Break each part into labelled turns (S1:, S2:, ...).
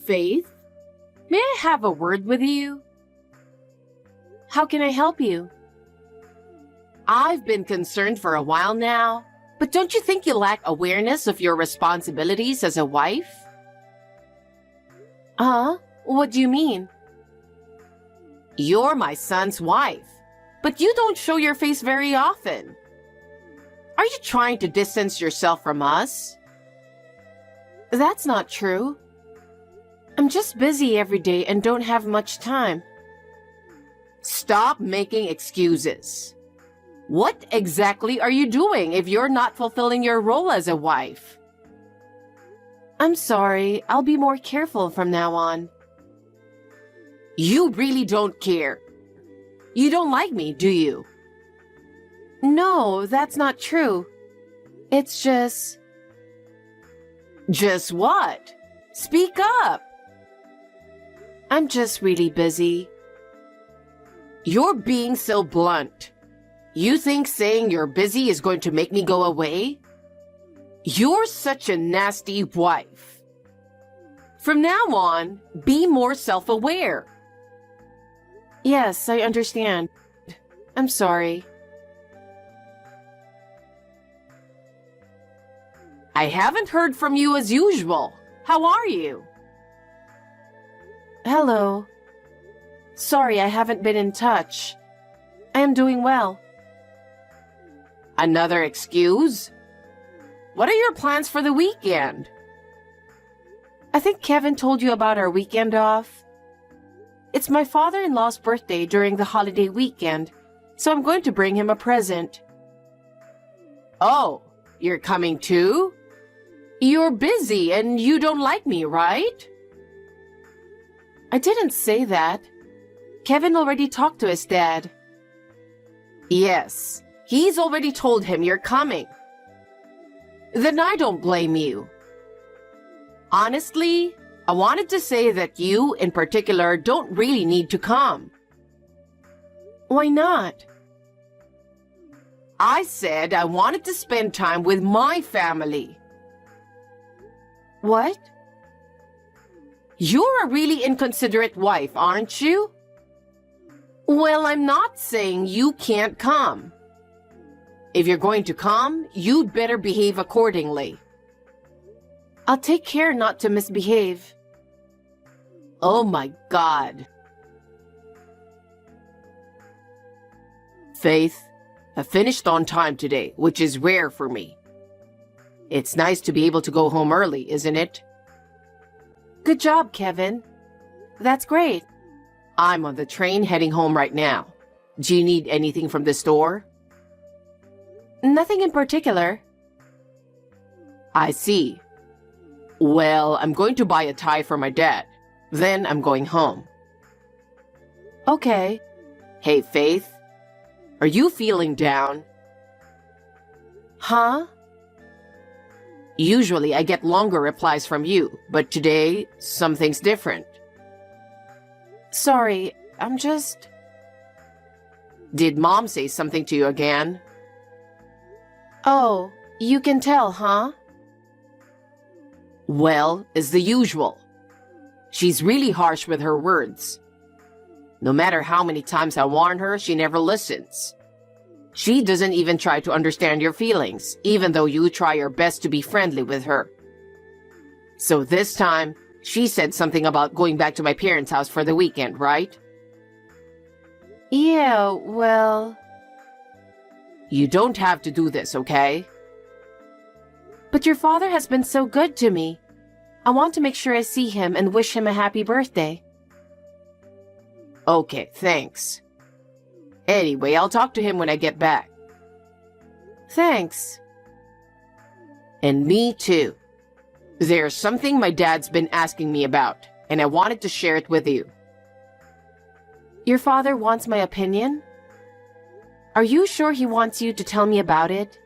S1: Faith, may I have a word with you?
S2: How can I help you?
S1: I've been concerned for a while now, but don't you think you lack awareness of your responsibilities as a wife?
S2: What do you mean?
S1: You're my son's wife, but you don't show your face very often. Are you trying to distance yourself from us?
S2: That's not true. I'm just busy every day and don't have much time.
S1: Stop making excuses. What exactly are you doing if you're not fulfilling your role as a wife?
S2: I'm sorry. I'll be more careful from now on.
S1: You really don't care. You don't like me, do you?
S2: No, that's not true. It's just...
S1: Just what? Speak up.
S2: I'm just really busy.
S1: You're being so blunt. You think saying you're busy is going to make me go away? You're such a nasty wife. From now on, be more self-aware.
S2: Yes, I understand. I'm sorry.
S1: I haven't heard from you as usual. How are you?
S2: Hello. Sorry, I haven't been in touch. I am doing well.
S1: Another excuse? What are your plans for the weekend?
S2: I think Kevin told you about our weekend off. It's my father-in-law's birthday during the holiday weekend, so I'm going to bring him a present.
S1: Oh, you're coming too? You're busy and you don't like me, right?
S2: I didn't say that. Kevin already talked to his dad.
S1: Yes, he's already told him you're coming. Then I don't blame you. Honestly, I wanted to say that you, in particular, don't really need to come.
S2: Why not?
S1: I said I wanted to spend time with my family.
S2: What?
S1: You're a really inconsiderate wife, aren't you? Well, I'm not saying you can't come. If you're going to come, you'd better behave accordingly.
S2: I'll take care not to misbehave.
S1: Oh my God. Faith, I finished on time today, which is rare for me. It's nice to be able to go home early, isn't it?
S2: Good job, Kevin. That's great.
S1: I'm on the train heading home right now. Do you need anything from the store?
S2: Nothing in particular.
S1: I see. Well, I'm going to buy a tie for my dad. Then I'm going home.
S2: Okay.
S1: Hey, Faith. Are you feeling down?
S2: Huh?
S1: Usually I get longer replies from you, but today, something's different.
S2: Sorry, I'm just...
S1: Did Mom say something to you again?
S2: Oh, you can tell, huh?
S1: Well, it's the usual. She's really harsh with her words. No matter how many times I warn her, she never listens. She doesn't even try to understand your feelings, even though you try your best to be friendly with her. So this time, she said something about going back to my parents' house for the weekend, right?
S2: Yeah, well...
S1: You don't have to do this, okay?
S2: But your father has been so good to me. I want to make sure I see him and wish him a happy birthday.
S1: Okay, thanks. Anyway, I'll talk to him when I get back.
S2: Thanks.
S1: And me too. There's something my dad's been asking me about, and I wanted to share it with you.
S2: Your father wants my opinion? Are you sure he wants you to tell me about it?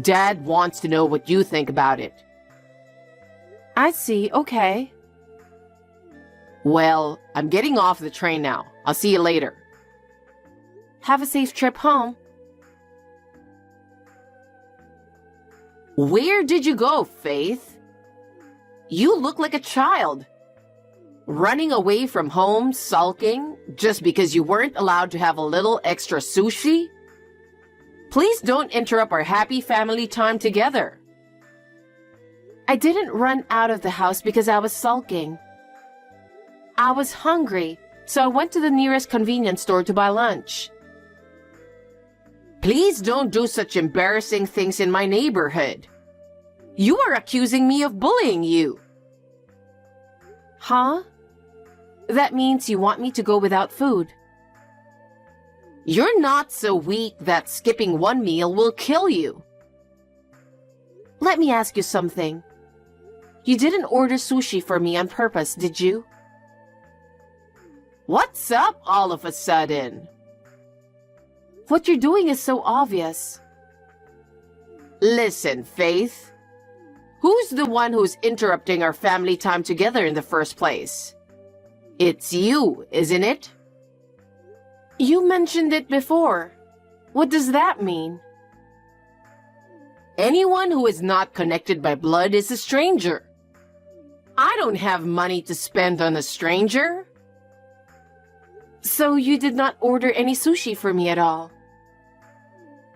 S1: Dad wants to know what you think about it.
S2: I see, okay.
S1: Well, I'm getting off the train now. I'll see you later.
S2: Have a safe trip home.
S1: Where did you go, Faith? You look like a child. Running away from home, sulking, just because you weren't allowed to have a little extra sushi? Please don't interrupt our happy family time together.
S2: I didn't run out of the house because I was sulking. I was hungry, so I went to the nearest convenience store to buy lunch.
S1: Please don't do such embarrassing things in my neighborhood. You are accusing me of bullying you.
S2: Huh? That means you want me to go without food.
S1: You're not so weak that skipping one meal will kill you.
S2: Let me ask you something. You didn't order sushi for me on purpose, did you?
S1: What's up all of a sudden?
S2: What you're doing is so obvious.
S1: Listen, Faith. Who's the one who's interrupting our family time together in the first place? It's you, isn't it?
S2: You mentioned it before. What does that mean?
S1: Anyone who is not connected by blood is a stranger. I don't have money to spend on a stranger.
S2: So you did not order any sushi for me at all?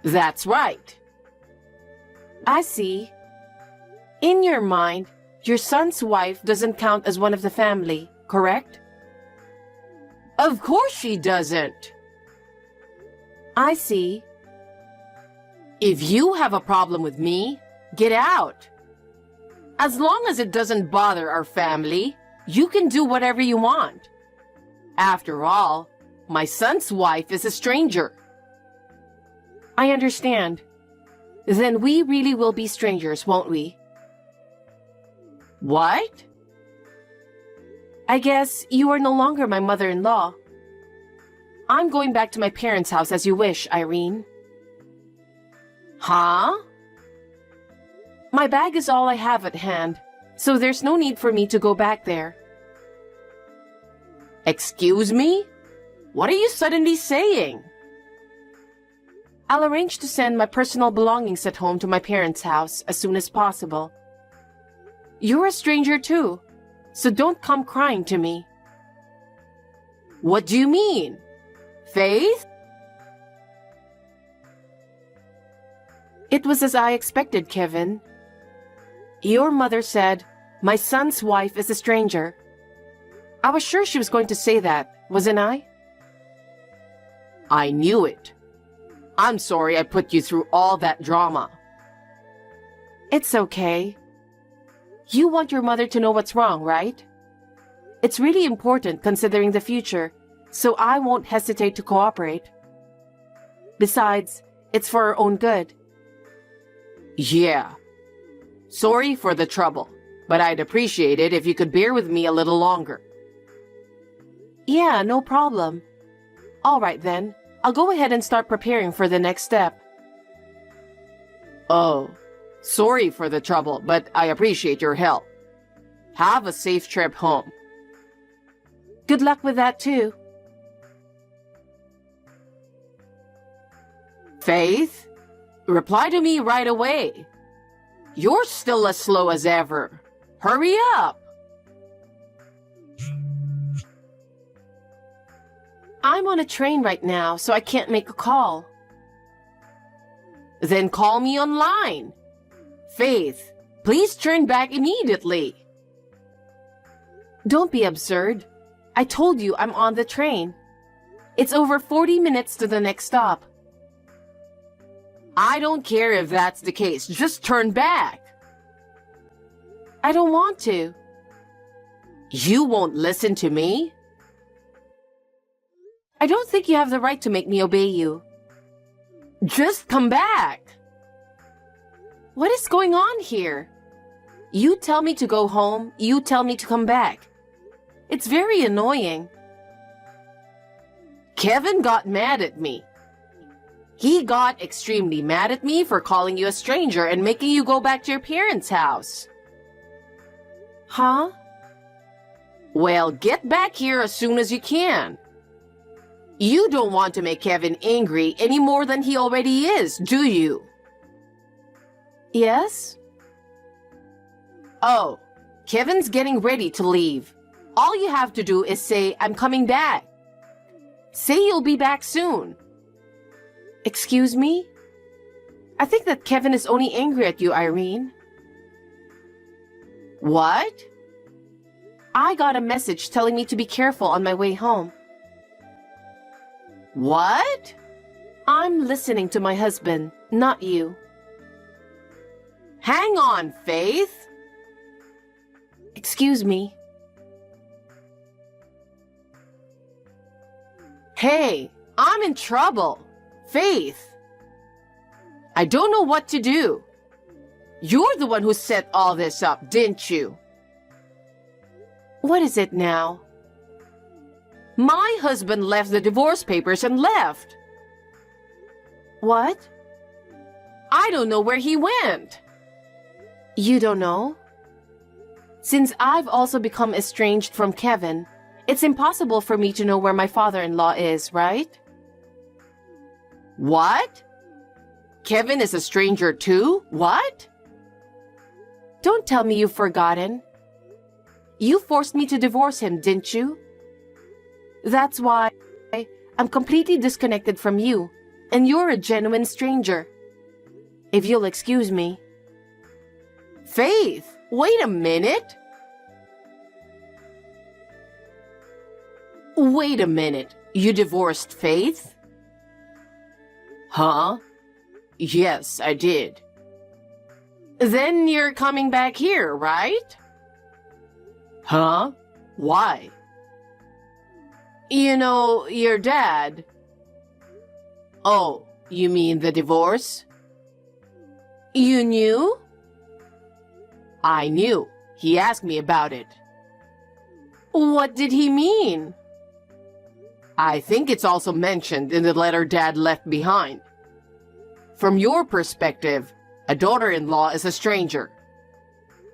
S1: That's right.
S2: I see. In your mind, your son's wife doesn't count as one of the family, correct?
S1: Of course she doesn't.
S2: I see.
S1: If you have a problem with me, get out. As long as it doesn't bother our family, you can do whatever you want. After all, my son's wife is a stranger.
S2: I understand. Then we really will be strangers, won't we?
S1: What?
S2: I guess you are no longer my mother-in-law. I'm going back to my parents' house as you wish, Irene.
S1: Huh?
S2: My bag is all I have at hand, so there's no need for me to go back there.
S1: Excuse me? What are you suddenly saying?
S2: I'll arrange to send my personal belongings at home to my parents' house as soon as possible. You're a stranger too, so don't come crying to me.
S1: What do you mean? Faith?
S2: It was as I expected, Kevin. Your mother said, my son's wife is a stranger. I was sure she was going to say that, wasn't I?
S1: I knew it. I'm sorry I put you through all that drama.
S2: It's okay. You want your mother to know what's wrong, right? It's really important considering the future, so I won't hesitate to cooperate. Besides, it's for our own good.
S1: Yeah. Sorry for the trouble, but I'd appreciate it if you could bear with me a little longer.
S2: Yeah, no problem. All right then, I'll go ahead and start preparing for the next step.
S1: Oh, sorry for the trouble, but I appreciate your help. Have a safe trip home.
S2: Good luck with that too.
S1: Faith, reply to me right away. You're still as slow as ever. Hurry up.
S2: I'm on a train right now, so I can't make a call.
S1: Then call me online. Faith, please turn back immediately.
S2: Don't be absurd. I told you I'm on the train. It's over 40 minutes to the next stop.
S1: I don't care if that's the case. Just turn back.
S2: I don't want to.
S1: You won't listen to me?
S2: I don't think you have the right to make me obey you.
S1: Just come back.
S2: What is going on here? You tell me to go home, you tell me to come back. It's very annoying.
S1: Kevin got mad at me. He got extremely mad at me for calling you a stranger and making you go back to your parents' house.
S2: Huh?
S1: Well, get back here as soon as you can. You don't want to make Kevin angry any more than he already is, do you?
S2: Yes?
S1: Oh, Kevin's getting ready to leave. All you have to do is say, I'm coming back. Say you'll be back soon.
S2: Excuse me? I think that Kevin is only angry at you, Irene.
S1: What?
S2: I got a message telling me to be careful on my way home.
S1: What?
S2: I'm listening to my husband, not you.
S1: Hang on, Faith.
S2: Excuse me.
S1: Hey, I'm in trouble. Faith. I don't know what to do. You're the one who set all this up, didn't you?
S2: What is it now?
S1: My husband left the divorce papers and left.
S2: What?
S1: I don't know where he went.
S2: You don't know? Since I've also become estranged from Kevin, it's impossible for me to know where my father-in-law is, right?
S1: What? Kevin is a stranger too? What?
S2: Don't tell me you've forgotten. You forced me to divorce him, didn't you? That's why I'm completely disconnected from you, and you're a genuine stranger. If you'll excuse me.
S1: Faith, wait a minute. Wait a minute. You divorced Faith? Huh? Yes, I did. Then you're coming back here, right? Huh? Why? You know, your dad. Oh, you mean the divorce?
S2: You knew?
S1: I knew. He asked me about it.
S2: What did he mean?
S1: I think it's also mentioned in the letter Dad left behind. From your perspective, a daughter-in-law is a stranger.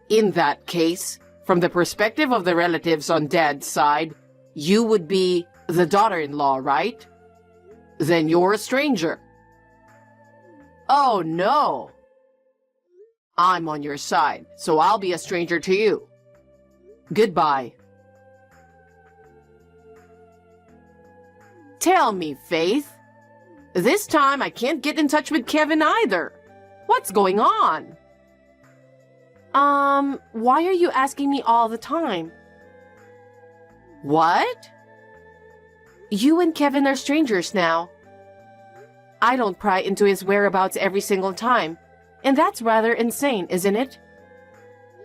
S1: In that case, from the perspective of the relatives on Dad's side, you would be the daughter-in-law, right? Then you're a stranger. Oh no! I'm on your side, so I'll be a stranger to you. Goodbye. Tell me, Faith. This time I can't get in touch with Kevin either. What's going on?
S2: Why are you asking me all the time?
S1: What?
S2: You and Kevin are strangers now. I don't pry into his whereabouts every single time, and that's rather insane, isn't it?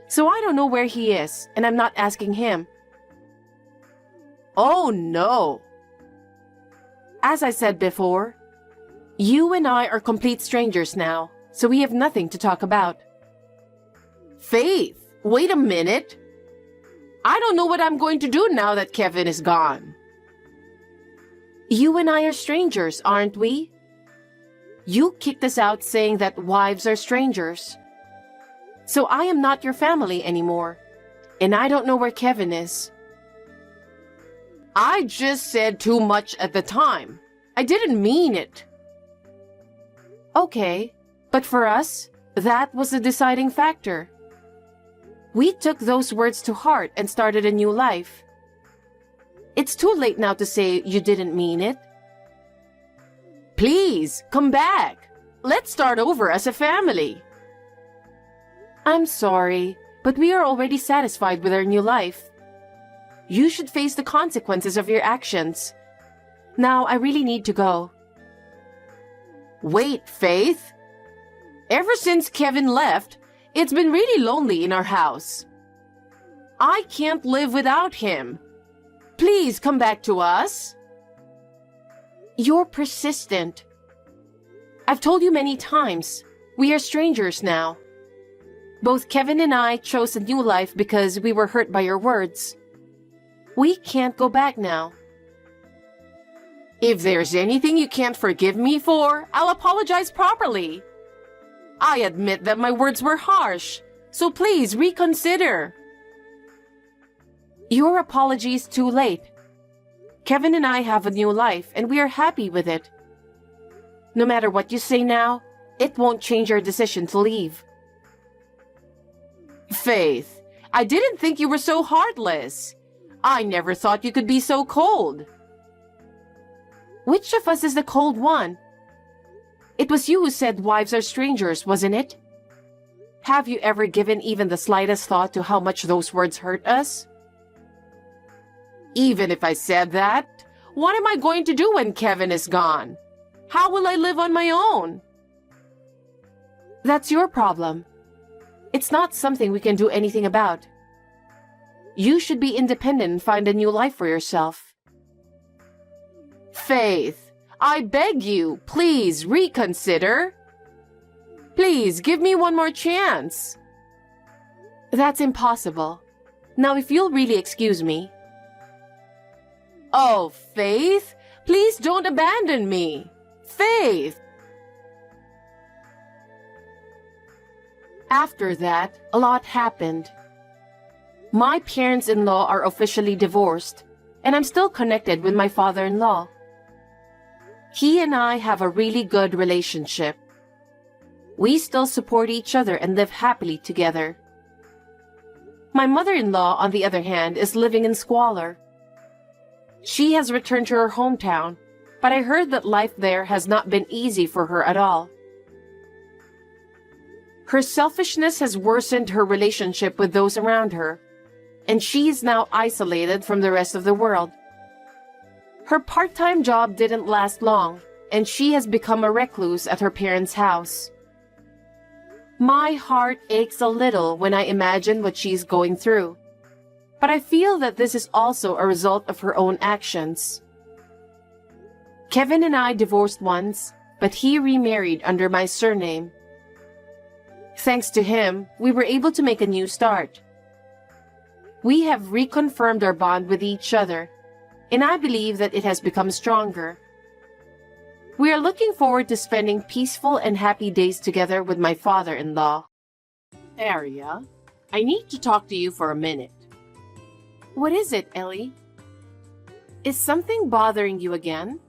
S2: So I don't know where he is, and I'm not asking him.
S1: Oh no!
S2: As I said before, you and I are complete strangers now, so we have nothing to talk about.
S1: Faith, wait a minute. I don't know what I'm going to do now that Kevin is gone.
S2: You and I are strangers, aren't we? You kicked us out saying that wives are strangers. So I am not your family anymore, and I don't know where Kevin is.
S1: I just said too much at the time. I didn't mean it.
S2: Okay, but for us, that was the deciding factor. We took those words to heart and started a new life. It's too late now to say you didn't mean it.
S1: Please, come back. Let's start over as a family.
S2: I'm sorry, but we are already satisfied with our new life. You should face the consequences of your actions. Now, I really need to go.
S1: Wait, Faith. Ever since Kevin left, it's been really lonely in our house. I can't live without him. Please come back to us.
S2: You're persistent. I've told you many times, we are strangers now. Both Kevin and I chose a new life because we were hurt by your words. We can't go back now.
S1: If there's anything you can't forgive me for, I'll apologize properly. I admit that my words were harsh, so please reconsider.
S2: Your apology is too late. Kevin and I have a new life, and we are happy with it. No matter what you say now, it won't change our decision to leave.
S1: Faith,
S2: I didn't think you were so heartless. I never thought you could be so cold. Which of us is the cold one? It was you who said wives are strangers, wasn't it? Have you ever given even the slightest thought to how much those words hurt us? Even if I said that, what am I going to do when Kevin is gone? How will I live on my own? That's your problem. It's not something we can do anything about. You should be independent and find a new life for yourself. Faith, I beg you, please reconsider. Please give me one more chance. That's impossible. Now, if you'll really excuse me. Oh, Faith, please don't abandon me. Faith! After that, a lot happened. My parents-in-law are officially divorced, and I'm still connected with my father-in-law. He and I have a really good relationship. We still support each other and live happily together. My mother-in-law, on the other hand, is living in squalor. She has returned to her hometown, but I heard that life there has not been easy for her at all. Her selfishness has worsened her relationship with those around her, and she is now isolated from the rest of the world. Her part-time job didn't last long, and she has become a recluse at her parents' house. My heart aches a little when I imagine what she's going through, but I feel that this is also a result of her own actions. Kevin and I divorced once, but he remarried under my surname. Thanks to him, we were able to make a new start. We have reconfirmed our bond with each other, and I believe that it has become stronger. We are looking forward to spending peaceful and happy days together with my father-in-law. Aria, I need to talk to you for a minute. What is it, Ellie? Is something bothering you again?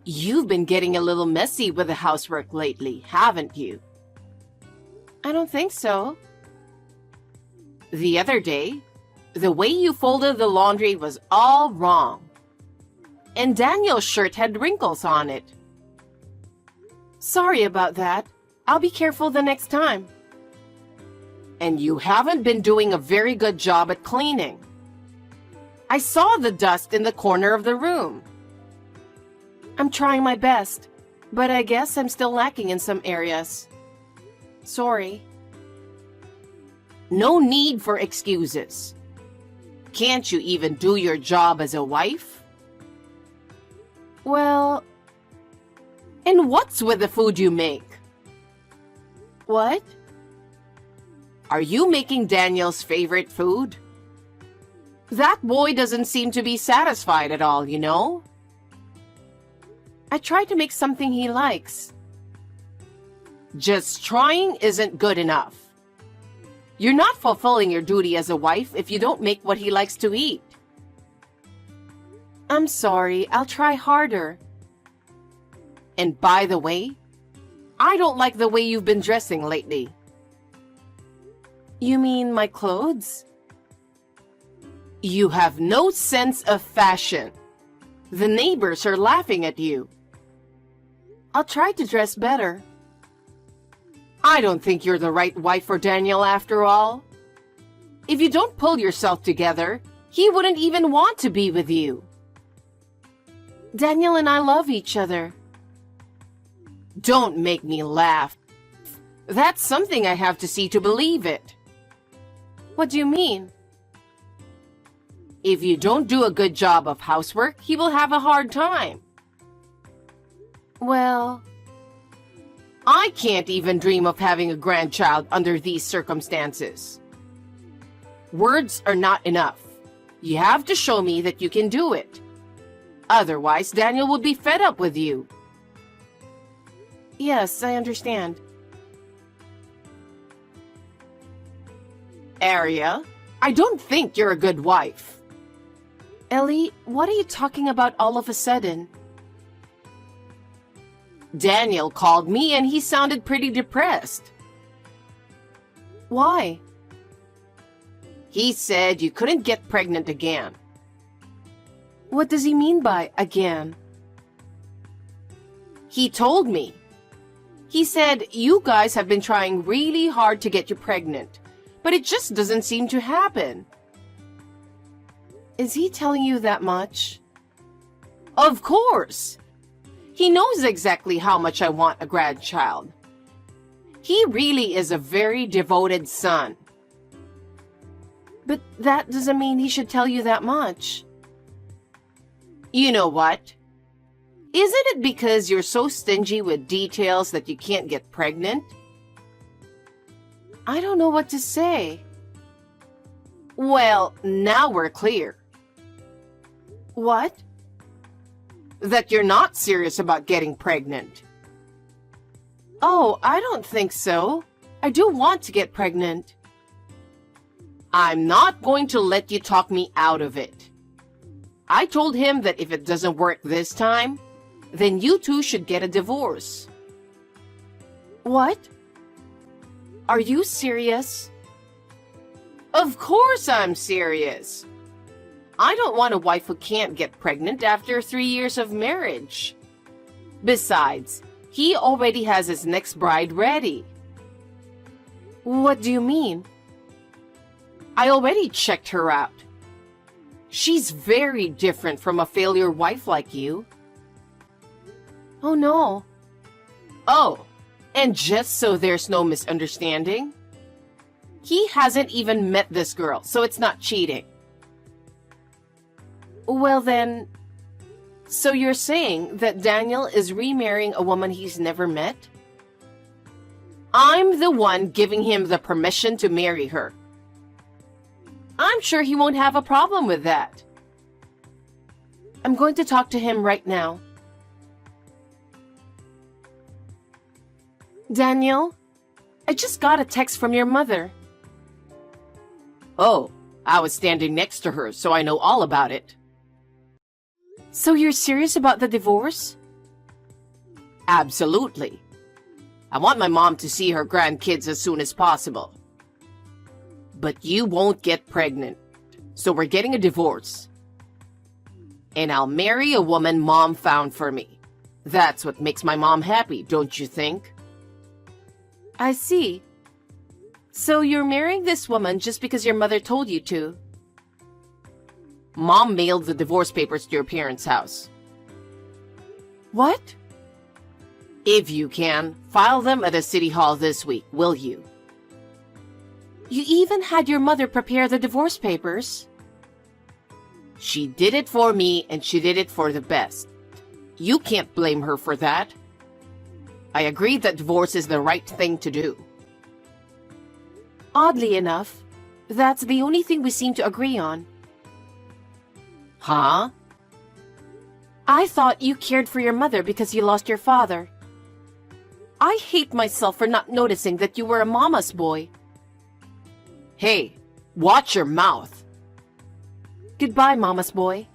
S2: You've been getting a little messy with the housework lately, haven't you? I don't think so. The other day, the way you folded the laundry was all wrong. And Daniel's shirt had wrinkles on it. Sorry about that. I'll be careful the next time. And you haven't been doing a very good job at cleaning. I saw the dust in the corner of the room. I'm trying my best, but I guess I'm still lacking in some areas. Sorry. No need for excuses. Can't you even do your job as a wife? Well, and what's with the food you make? What? Are you making Daniel's favorite food? That boy doesn't seem to be satisfied at all, you know? I try to make something he likes. Just trying isn't good enough. You're not fulfilling your duty as a wife if you don't make what he likes to eat. I'm sorry, I'll try harder. And by the way, I don't like the way you've been dressing lately. You mean my clothes? You have no sense of fashion. The neighbors are laughing at you. I'll try to dress better. I don't think you're the right wife for Daniel after all. If you don't pull yourself together, he wouldn't even want to be with you. Daniel and I love each other. Don't make me laugh. That's something I have to see to believe it. What do you mean? If you don't do a good job of housework, he will have a hard time. Well, I can't even dream of having a grandchild under these circumstances. Words are not enough. You have to show me that you can do it. Otherwise, Daniel will be fed up with you. Yes, I understand. Aria, I don't think you're a good wife. Ellie, what are you talking about all of a sudden? Daniel called me and he sounded pretty depressed. Why?
S1: He said you couldn't get pregnant again.
S2: What does he mean by again?
S1: He told me. He said you guys have been trying really hard to get you pregnant, but it just doesn't seem to happen.
S2: Is he telling you that much?
S1: Of course. He knows exactly how much I want a grandchild. He really is a very devoted son.
S2: But that doesn't mean he should tell you that much.
S1: You know what? Isn't it because you're so stingy with details that you can't get pregnant?
S2: I don't know what to say.
S1: Well, now we're clear.
S2: What?
S1: That you're not serious about getting pregnant.
S2: Oh, I don't think so. I do want to get pregnant.
S1: I'm not going to let you talk me out of it. I told him that if it doesn't work this time, then you two should get a divorce.
S2: What? Are you serious?
S1: Of course I'm serious. I don't want a wife who can't get pregnant after 3 years of marriage. Besides, he already has his next bride ready.
S2: What do you mean?
S1: I already checked her out. She's very different from a failure wife like you.
S2: Oh no.
S1: Oh, and just so there's no misunderstanding, he hasn't even met this girl, so it's not cheating.
S2: Well then, so you're saying that Daniel is remarrying a woman he's never met?
S1: I'm the one giving him the permission to marry her. I'm sure he won't have a problem with that.
S2: I'm going to talk to him right now. Daniel, I just got a text from your mother.
S1: Oh, I was standing next to her, so I know all about it.
S2: So you're serious about the divorce?
S1: Absolutely. I want my mom to see her grandkids as soon as possible. But you won't get pregnant, so we're getting a divorce. And I'll marry a woman Mom found for me. That's what makes my mom happy, don't you think?
S2: I see. So you're marrying this woman just because your mother told you to?
S1: Mom mailed the divorce papers to your parents' house.
S2: What?
S1: If you can, file them at a city hall this week, will you?
S2: You even had your mother prepare the divorce papers?
S1: She did it for me, and she did it for the best. You can't blame her for that. I agree that divorce is the right thing to do.
S2: Oddly enough, that's the only thing we seem to agree on.
S1: Huh?
S2: I thought you cared for your mother because you lost your father. I hate myself for not noticing that you were a mama's boy.
S1: Hey, watch your mouth.
S2: Goodbye, mama's boy.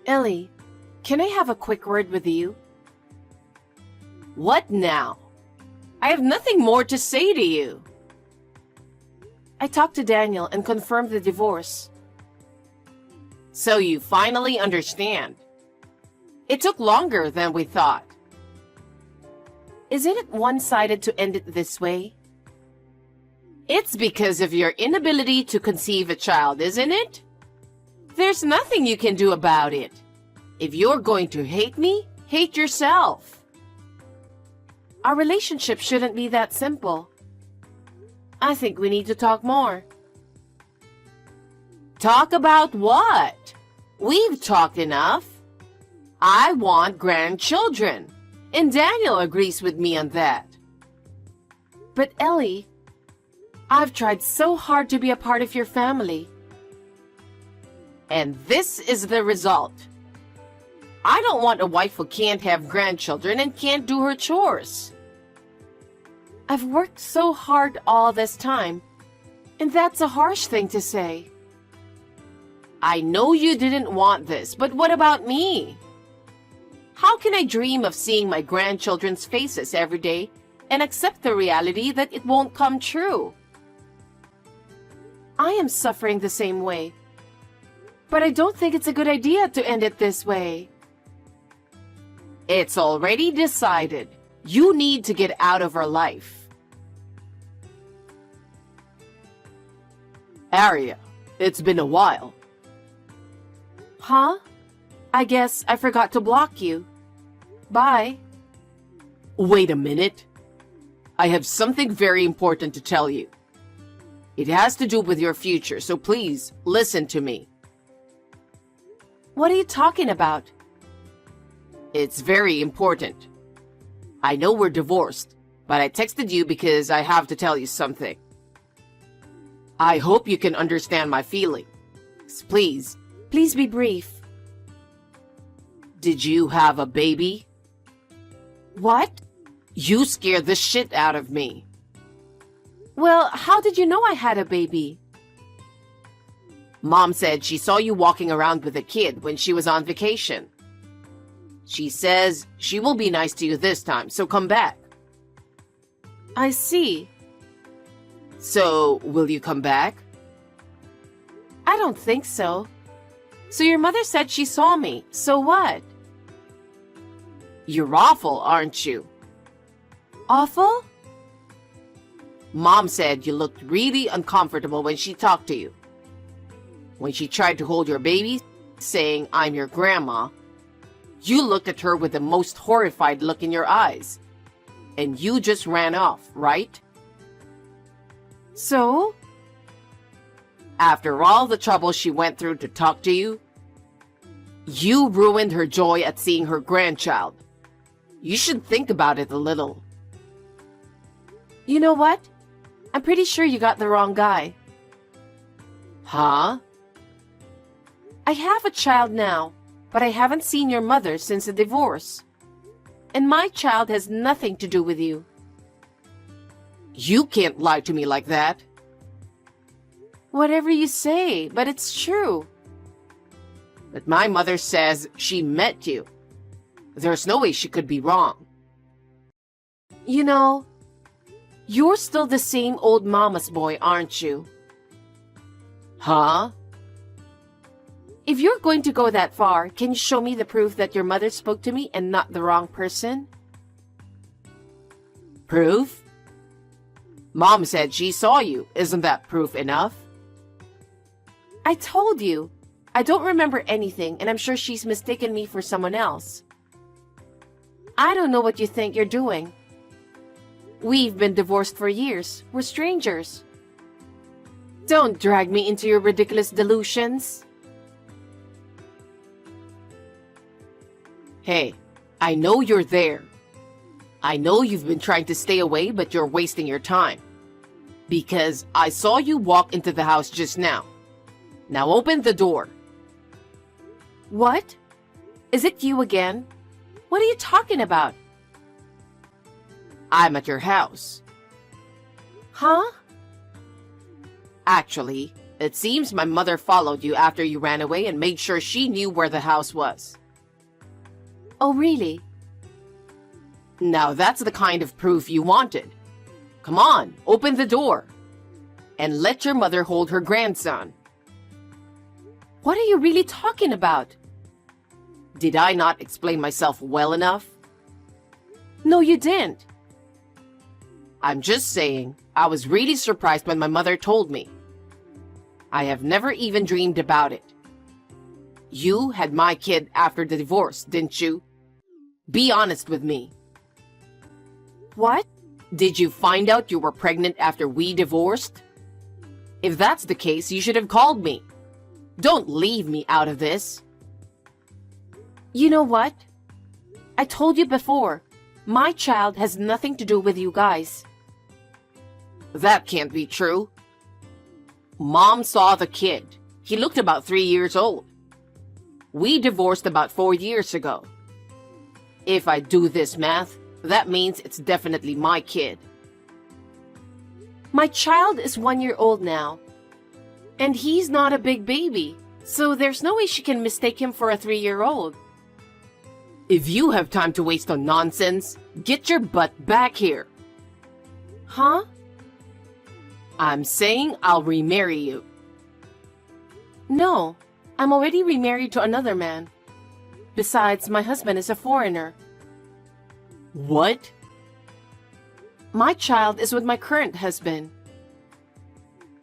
S2: Ellie, can I have a quick word with you?
S1: What now? I have nothing more to say to you.
S2: I talked to Daniel and confirmed the divorce.
S1: So you finally understand. It took longer than we thought.
S2: Isn't it one-sided to end it this way?
S1: It's because of your inability to conceive a child, isn't it? There's nothing you can do about it. If you're going to hate me, hate yourself.
S2: Our relationship shouldn't be that simple. I think we need to talk more.
S1: Talk about what? We've talked enough. I want grandchildren, and Daniel agrees with me on that.
S2: But Ellie, I've tried so hard to be a part of your family.
S1: And this is the result. I don't want a wife who can't have grandchildren and can't do her chores.
S2: I've worked so hard all this time, and that's a harsh thing to say.
S1: I know you didn't want this, but what about me? How can I dream of seeing my grandchildren's faces every day
S2: and accept the reality that it won't come true. I am suffering the same way. But I don't think it's a good idea to end it this way.
S1: It's already decided. You need to get out of her life. Arya, it's been a while.
S2: Huh? I guess I forgot to block you. Bye.
S1: Wait a minute. I have something very important to tell you. It has to do with your future, so please listen to me.
S2: What are you talking about?
S1: It's very important. I know we're divorced, but I texted you because I have to tell you something. I hope you can understand my feelings. Please.
S2: Please be brief.
S1: Did you have a baby?
S2: What?
S1: You scared the shit out of me.
S2: Well, how did you know I had a baby?
S1: Mom said she saw you walking around with a kid when she was on vacation. She says she will be nice to you this time, so come back.
S2: I see.
S1: So, will you come back?
S2: I don't think so. So your mother said she saw me, so what?
S1: You're awful, aren't you?
S2: Awful?
S1: Mom said you looked really uncomfortable when she talked to you. When she tried to hold your baby, saying, "I'm your grandma," you looked at her with the most horrified look in your eyes. And you just ran off, right?
S2: So?
S1: After all the trouble she went through to talk to you, you ruined her joy at seeing her grandchild. You should think about it a little.
S2: You know what? I'm pretty sure you got the wrong guy.
S1: Huh?
S2: I have a child now, but I haven't seen your mother since the divorce. And my child has nothing to do with you.
S1: You can't lie to me like that.
S2: Whatever you say, but it's true.
S1: But my mother says she met you. There's no way she could be wrong.
S2: You know, you're still the same old mama's boy, aren't you?
S1: Huh?
S2: If you're going to go that far, can you show me the proof that your mother spoke to me and not the wrong person?
S1: Proof? Mom said she saw you. Isn't that proof enough?
S2: I told you. I don't remember anything, and I'm sure she's mistaken me for someone else. I don't know what you think you're doing. We've been divorced for years. We're strangers. Don't drag me into your ridiculous delusions.
S1: Hey, I know you're there. I know you've been trying to stay away, but you're wasting your time. Because I saw you walk into the house just now. Now open the door.
S2: What? Is it you again? What are you talking about?
S1: I'm at your house.
S2: Huh?
S1: Actually, it seems my mother followed you after you ran away and made sure she knew where the house was.
S2: Oh, really?
S1: Now that's the kind of proof you wanted. Come on, open the door. And let your mother hold her grandson.
S2: What are you really talking about?
S1: Did I not explain myself well enough?
S2: No, you didn't.
S1: I'm just saying, I was really surprised when my mother told me. I have never even dreamed about it. You had my kid after the divorce, didn't you? Be honest with me.
S2: What?
S1: Did you find out you were pregnant after we divorced? If that's the case, you should have called me. Don't leave me out of this.
S2: You know what? I told you before, my child has nothing to do with you guys.
S1: That can't be true. Mom saw the kid. He looked about 3 years old. We divorced about 4 years ago. If I do this math, that means it's definitely my kid.
S2: My child is 1 year old now. And he's not a big baby, so there's no way she can mistake him for a 3-year-old.
S1: If you have time to waste on nonsense, get your butt back here.
S2: Huh?
S1: I'm saying I'll remarry you.
S2: No, I'm already remarried to another man. Besides, my husband is a foreigner.
S1: What?
S2: My child is with my current husband.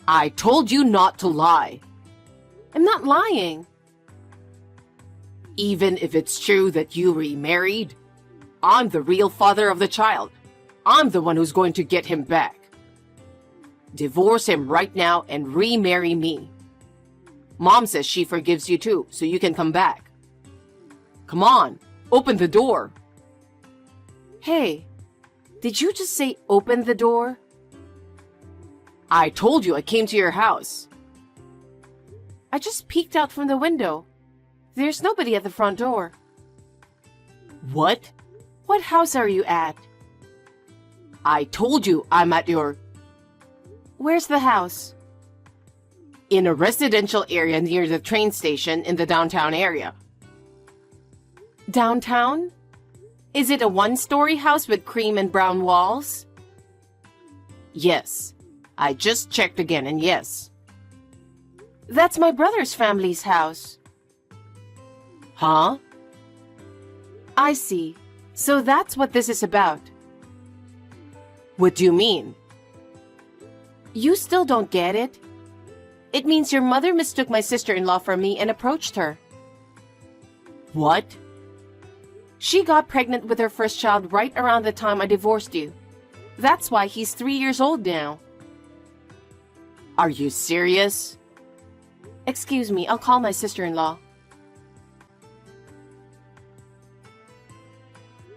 S1: I told you not to lie.
S2: I'm not lying.
S1: Even if it's true that you remarried, I'm the real father of the child. I'm the one who's going to get him back. Divorce him right now and remarry me. Mom says she forgives you too, so you can come back. Come on, open the door.
S2: Hey, did you just say open the door?
S1: I told you I came to your house.
S2: I just peeked out from the window. There's nobody at the front door.
S1: What?
S2: What house are you at?
S1: I told you I'm at your...
S2: Where's the house?
S1: In a residential area near the train station in the downtown area.
S2: Downtown? Is it a one-story house with cream and brown walls?
S1: Yes. I just checked again and yes.
S2: That's my brother's family's house.
S1: Huh?
S2: I see. So that's what this is about.
S1: What do you mean?
S2: You still don't get it? It means your mother mistook my sister-in-law for me and approached her.
S1: What?
S2: She got pregnant with her first child right around the time I divorced you. That's why he's 3 years old now.
S1: Are you serious?
S2: Excuse me, I'll call my sister-in-law.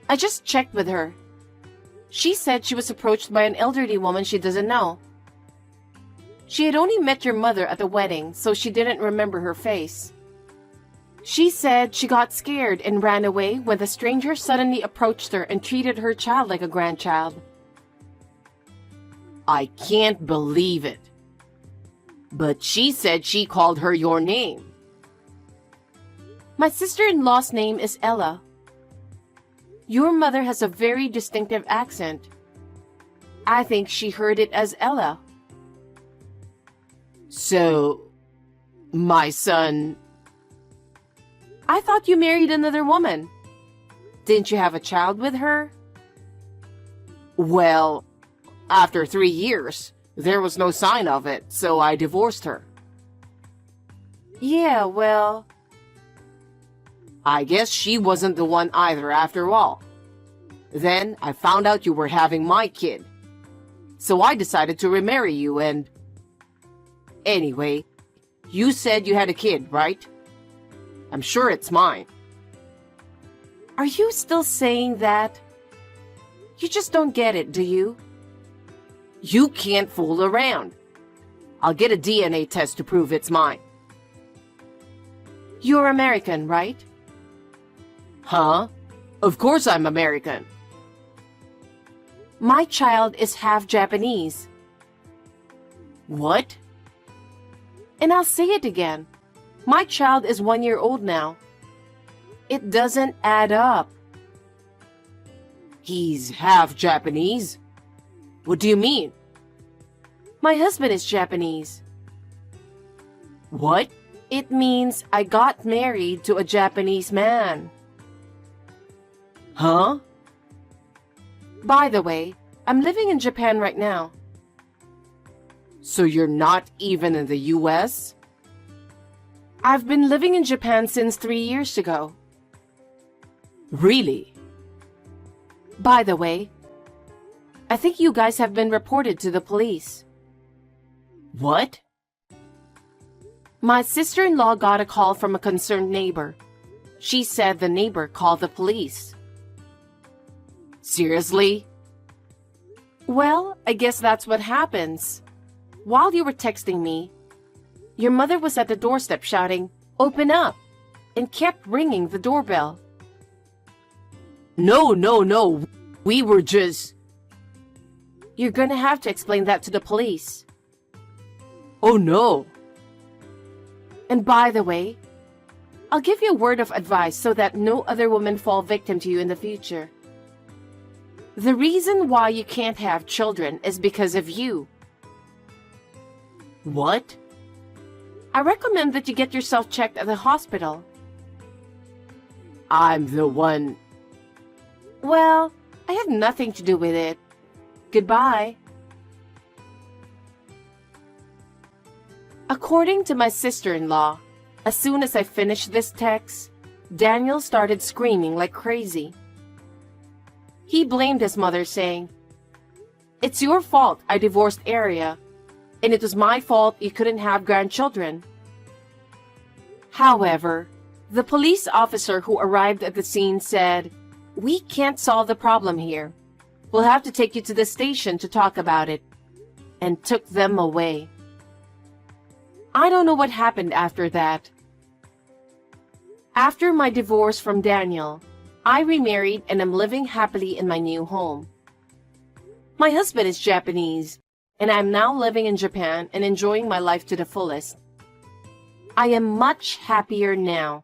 S2: I just checked with her. She said she was approached by an elderly woman she doesn't know. She had only met your mother at the wedding, so she didn't remember her face. She said she got scared and ran away when the stranger suddenly approached her and treated her child like a grandchild.
S1: I can't believe it. But she said she called her your name.
S2: My sister-in-law's name is Ella. Your mother has a very distinctive accent. I think she heard it as Ella.
S1: So, my son...
S2: I thought you married another woman. Didn't you have a child with her?
S1: Well, after 3 years, there was no sign of it, so I divorced her.
S2: Yeah, well...
S1: I guess she wasn't the one either after all. Then I found out you were having my kid. So I decided to remarry you and... Anyway, you said you had a kid, right? I'm sure it's mine.
S2: Are you still saying that? You just don't get it, do you?
S1: You can't fool around. I'll get a DNA test to prove it's mine.
S2: You're American, right?
S1: Huh? Of course I'm American.
S2: My child is half Japanese.
S1: What?
S2: And I'll say it again. My child is 1 year old now. It doesn't add up.
S1: He's half Japanese? What do you mean?
S2: My husband is Japanese.
S1: What?
S2: It means I got married to a Japanese man.
S1: Huh?
S2: By the way, I'm living in Japan right now.
S1: So you're not even in the US?
S2: I've been living in Japan since 3 years ago.
S1: Really?
S2: By the way, I think you guys have been reported to the police.
S1: What?
S2: My sister-in-law got a call from a concerned neighbor. She said the neighbor called the police.
S1: Seriously?
S2: Well, I guess that's what happens. While you were texting me, your mother was at the doorstep shouting, "Open up!" and kept ringing the doorbell.
S1: No. We were just...
S2: You're gonna have to explain that to the police.
S1: Oh no.
S2: And by the way, I'll give you a word of advice so that no other women fall victim to you in the future. The reason why you can't have children is because of you.
S1: What?
S2: I recommend that you get yourself checked at the hospital.
S1: I'm the one.
S2: Well, I have nothing to do with it. Goodbye. According to my sister-in-law, as soon as I finished this text, Daniel started screaming like crazy. He blamed his mother, saying, "It's your fault I divorced Aria, and it was my fault you couldn't have grandchildren." However, the police officer who arrived at the scene said, "We can't solve the problem here. We'll have to take you to the station to talk about it," and took them away. I don't know what happened after that. After my divorce from Daniel, I remarried and am living happily in my new home. My husband is Japanese, and I'm now living in Japan and enjoying my life to the fullest. I am much happier now.